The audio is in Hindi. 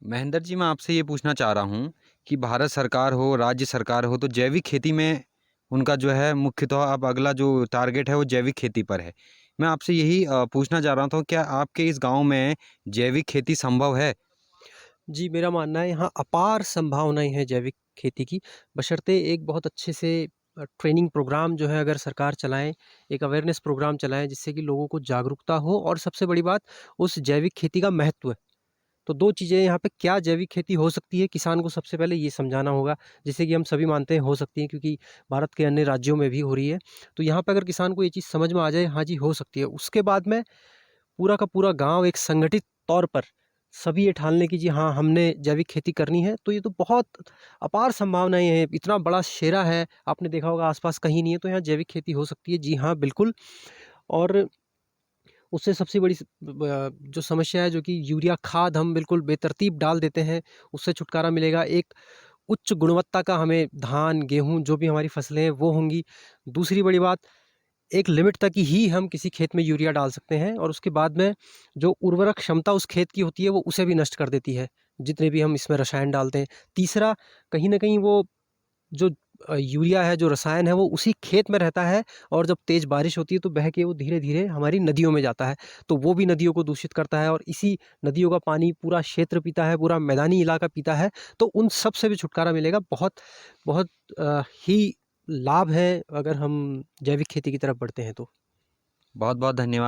महेंद्र जी, मैं आपसे ये पूछना चाह रहा हूँ कि भारत सरकार हो, राज्य सरकार हो, तो जैविक खेती में उनका जो है मुख्यतः अब अगला जो टारगेट है वो जैविक खेती पर है। मैं आपसे यही पूछना चाह रहा था, क्या आपके इस गांव में जैविक खेती संभव है? जी, मेरा मानना है यहाँ अपार संभावनाएँ हैं जैविक खेती की, बशर्ते एक बहुत अच्छे से ट्रेनिंग प्रोग्राम जो है अगर सरकार चलाएँ, एक अवेयरनेस प्रोग्राम चलाएँ जिससे कि लोगों को जागरूकता हो और सबसे बड़ी बात उस जैविक खेती का महत्व। तो 2 चीज़ें यहाँ पे क्या जैविक खेती हो सकती है, किसान को सबसे पहले ये समझाना होगा, जैसे कि हम सभी मानते हैं हो सकती है क्योंकि भारत के अन्य राज्यों में भी हो रही है। तो यहाँ पे अगर किसान को ये चीज़ समझ में आ जाए, हाँ जी, हो सकती है। उसके बाद में पूरा का पूरा गाँव एक संगठित तौर पर सभी ये ठान लें कि जी हाँ, हमने जैविक खेती करनी है, तो ये तो बहुत अपार संभावनाएँ हैं। इतना बड़ा शेरा है, आपने देखा होगा आस-पास कहीं नहीं है, तो यहाँ जैविक खेती हो सकती है। जी हाँ, बिल्कुल। और उससे सबसे बड़ी जो समस्या है जो कि यूरिया खाद हम बिल्कुल बेतरतीब डाल देते हैं, उससे छुटकारा मिलेगा। एक उच्च गुणवत्ता का हमें धान, गेहूँ जो भी हमारी फसलें हैं वो होंगी। दूसरी बड़ी बात, एक लिमिट तक ही हम किसी खेत में यूरिया डाल सकते हैं और उसके बाद में जो उर्वरक क्षमता उस खेत की होती है वो उसे भी नष्ट कर देती है, जितने भी हम इसमें रसायन डालते हैं। तीसरा, कहीं न कहीं वो जो यूरिया है, जो रसायन है वो उसी खेत में रहता है और जब तेज़ बारिश होती है तो बह के वो धीरे-धीरे हमारी नदियों में जाता है। तो वो भी नदियों को दूषित करता है और इसी नदियों का पानी पूरा क्षेत्र पीता है, पूरा मैदानी इलाका पीता है। तो उन सब से भी छुटकारा मिलेगा। बहुत बहुत ही लाभ है अगर हम जैविक खेती की तरफ बढ़ते हैं तो। बहुत-बहुत धन्यवाद।